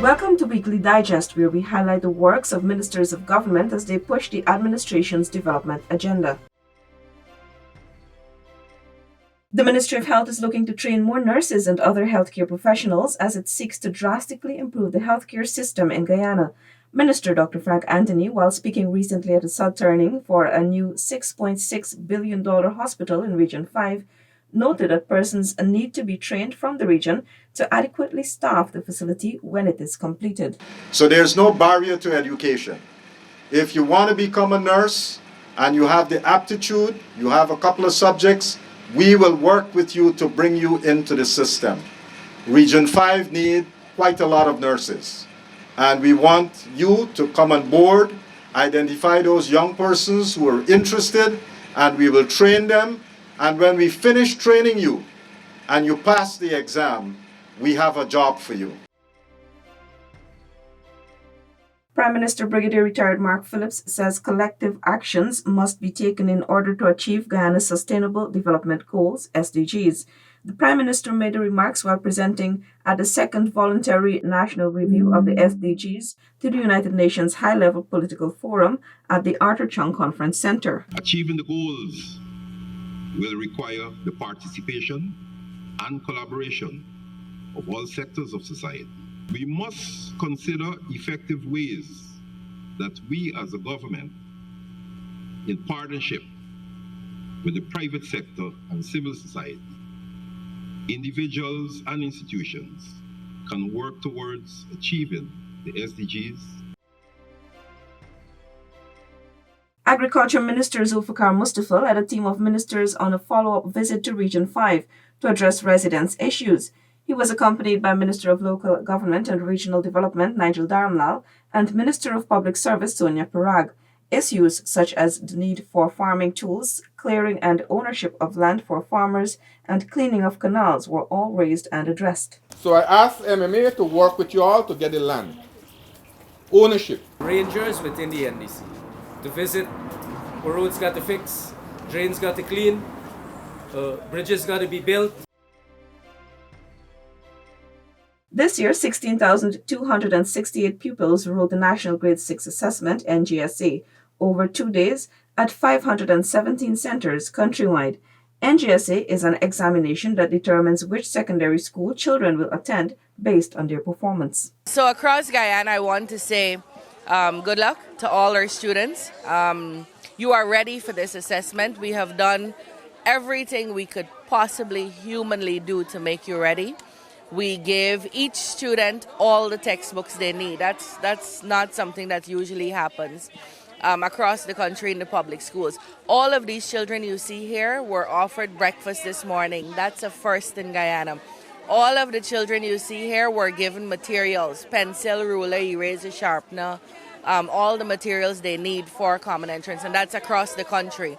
Welcome to Weekly Digest, where we highlight the works of ministers of government as they push the administration's development agenda. The Ministry of Health is looking to train more nurses and other healthcare professionals as it seeks to drastically improve the healthcare system in Guyana. Minister Dr. Frank Anthony, while speaking recently at a sub-turning for a new $6.6 billion hospital in Region 5, noted that persons need to be trained from the region to adequately staff the facility when it is completed. So there's no barrier to education. If you want to become a nurse and you have the aptitude, you have a couple of subjects, we will work with you to bring you into the system. Region 5 need quite a lot of nurses. And we want you to come on board, identify those young persons who are interested, and we will train them. And when we finish training you and you pass the exam, we have a job for you. Prime Minister Brigadier Retired Mark Phillips says collective actions must be taken in order to achieve Guyana's Sustainable Development Goals, SDGs. The Prime Minister made the remarks while presenting at the second voluntary national review of the SDGs to the United Nations High-Level Political Forum at the Arthur Chung Conference Center. Achieving the goals will require the participation and collaboration of all sectors of society. We must consider effective ways that we as a government, in partnership with the private sector and civil society, individuals and institutions, can work towards achieving the SDGs. Agriculture Minister Zulfikar Mustafa led a team of ministers on a follow-up visit to Region 5 to address residents' issues. He was accompanied by Minister of Local Government and Regional Development Nigel Dharamlal and Minister of Public Service Sonia Parag. Issues such as the need for farming tools, clearing and ownership of land for farmers, and cleaning of canals were all raised and addressed. So I asked MMA to work with you all to get the land. Ownership. Rangers within the NDC to visit where roads got to fix, drains got to clean, bridges got to be built. This year, 16,268 pupils wrote the National Grade 6 Assessment, NGSA, over 2 days at 517 centers countrywide. NGSA is an examination that determines which secondary school children will attend based on their performance. So across Guyana, I want to say good luck to all our students. You are ready for this assessment. We have done everything we could possibly humanly do to make you ready. We give each student all the textbooks they need. That's not something that usually happens across the country in the public schools. All of these children you see here were offered breakfast this morning. That's a first in Guyana. All of the children you see here were given materials, pencil, ruler, eraser, sharpener, all the materials they need for common entrance, and that's across the country.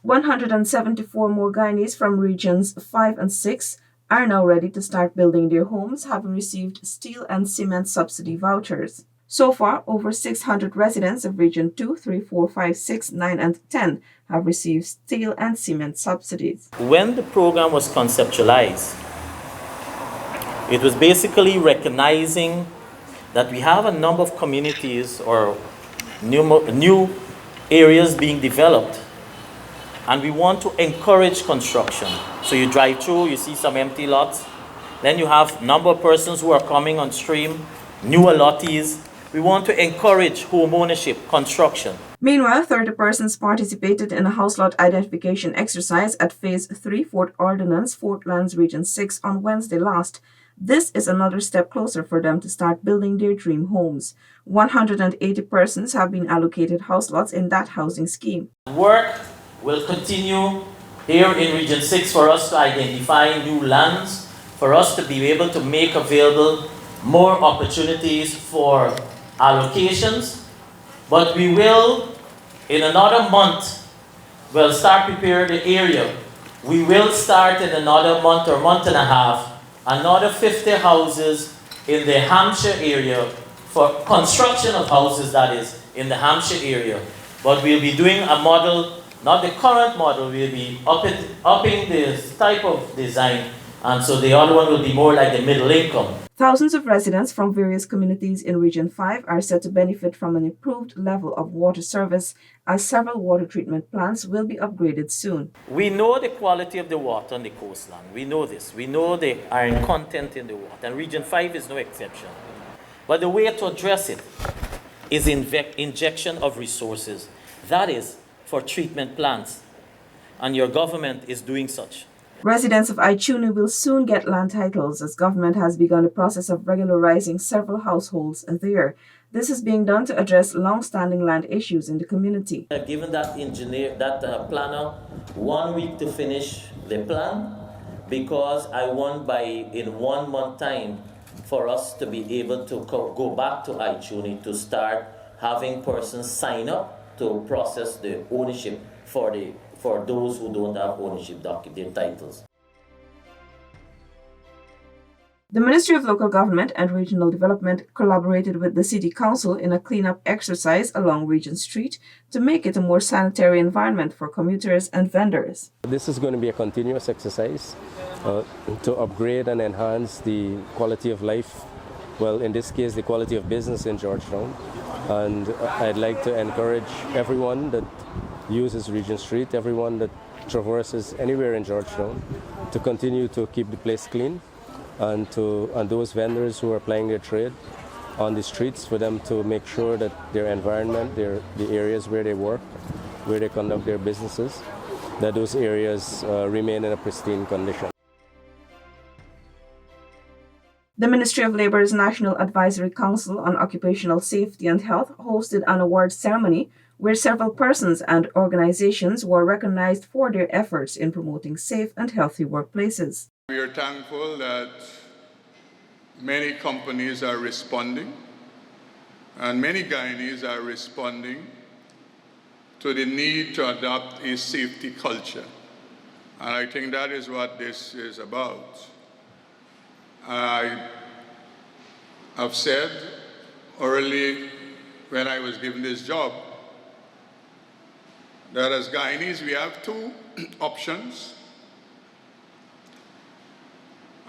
174 more Guyanese from regions 5 and 6 are now ready to start building their homes, having received steel and cement subsidy vouchers. So far, over 600 residents of Region 2, 3, 4, 5, 6, 9, and 10 have received steel and cement subsidies. When the program was conceptualized, it was basically recognizing that we have a number of communities or new areas being developed, and we want to encourage construction. So you drive through, you see some empty lots. Then you have a number of persons who are coming on stream, new allottees. We want to encourage home ownership, construction. Meanwhile, 30 persons participated in a house lot identification exercise at Phase 3 Fort Ordnance, Fort Lands Region 6 on Wednesday last. This is another step closer for them to start building their dream homes. 180 persons have been allocated house lots in that housing scheme. Work will continue here in Region 6 for us to identify new lands, for us to be able to make available more opportunities for allocations. But we will, in another month, we'll start preparing the area. We will start in another month or month and a half, another 50 houses in the Hampshire area, for construction of houses, that is, in the Hampshire area. But we'll be doing a model, not the current model, we'll be upping this type of design And so the other one will be more like the middle income. Thousands of residents from various communities in Region 5 are set to benefit from an improved level of water service as several water treatment plants will be upgraded soon. We know the quality of the water on the coastline. We know this. We know the iron content in the water, and Region 5 is no exception. But the way to address it is injection of resources. That is for treatment plants, and your government is doing such. Residents of Aichuni will soon get land titles as government has begun a process of regularizing several households there. This is being done to address long-standing land issues in the community. I've given that planner 1 week to finish the plan, because I want in 1 month time for us to be able to go back to Aichuni to start having persons sign up to process the ownership for those who don't have ownership their titles. The Ministry of Local Government and Regional Development collaborated with the City Council in a cleanup exercise along Regent Street to make it a more sanitary environment for commuters and vendors. This is going to be a continuous exercise to upgrade and enhance the quality of life, well, in this case, the quality of business in Georgetown. And I'd like to encourage everyone that uses Regent Street, everyone that traverses anywhere in Georgetown, to continue to keep the place clean, and those vendors who are plying their trade on the streets, for them to make sure that their environment, the areas where they work, where they conduct their businesses, that those areas remain in a pristine condition. The Ministry of Labor's National Advisory Council on Occupational Safety and Health hosted an awards ceremony where several persons and organizations were recognized for their efforts in promoting safe and healthy workplaces. We are thankful that many companies are responding, and many Guyanese are responding to the need to adopt a safety culture. And I think that is what this is about. I have said early when I was given this job that as Guyanese we have two options.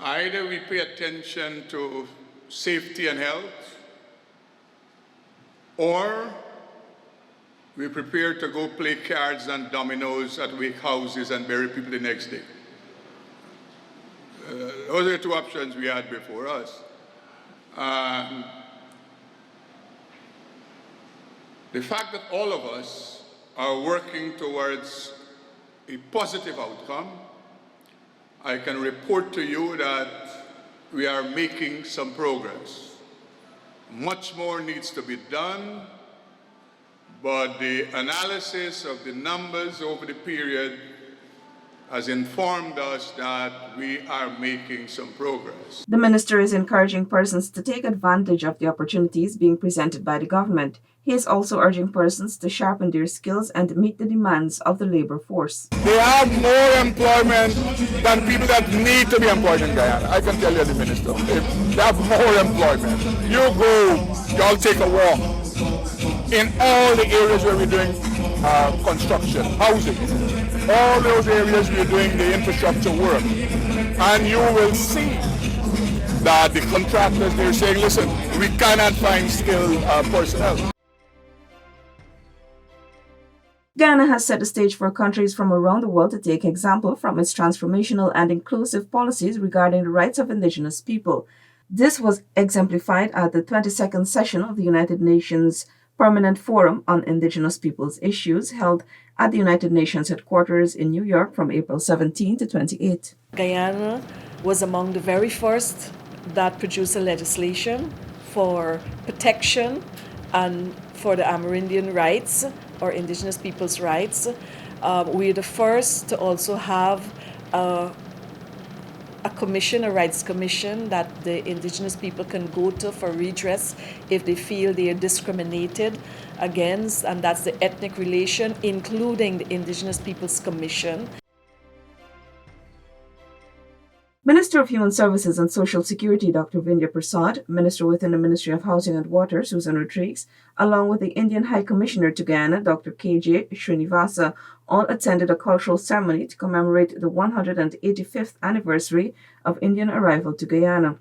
Either we pay attention to safety and health, or we prepare to go play cards and dominoes at wake houses and bury people the next day. Those are the two options we had before us. The fact that all of us are working towards a positive outcome, I can report to you that we are making some progress. Much more needs to be done, but the analysis of the numbers over the period has informed us that we are making some progress. The minister is encouraging persons to take advantage of the opportunities being presented by the government. He is also urging persons to sharpen their skills and meet the demands of the labor force. They have more employment than people that need to be employed in Guyana. I can tell you, the minister, they have more employment. You go, y'all take a walk in all the areas where we're doing construction, housing, all those areas we're doing the infrastructure work, and you will see that the contractors, they're saying, listen, we cannot find skilled personnel. Ghana has set the stage for countries from around the world to take example from its transformational and inclusive policies regarding the rights of indigenous people. This was exemplified at the 22nd session of the United Nations Permanent Forum on Indigenous Peoples Issues held at the United Nations headquarters in New York from April 17 to 28. Guyana was among the very first that produced a legislation for protection and for the Amerindian rights or indigenous peoples' rights. We're the first to also have a commission, a rights commission that the indigenous people can go to for redress if they feel they are discriminated against, and that's the Ethnic Relation, including the Indigenous Peoples Commission. Minister of Human Services and Social Security Dr. Vindya Prasad, Minister within the Ministry of Housing and Water Susan Rodrigues, along with the Indian High Commissioner to Guyana Dr. K.J. Srinivasa, all attended a cultural ceremony to commemorate the 185th anniversary of Indian arrival to Guyana.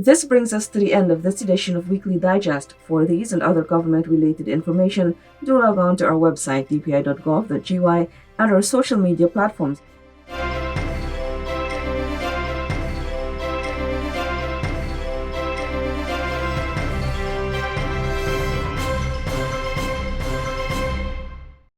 This brings us to the end of this edition of Weekly Digest. For these and other government-related information, do log on to our website dpi.gov.gy and our social media platforms.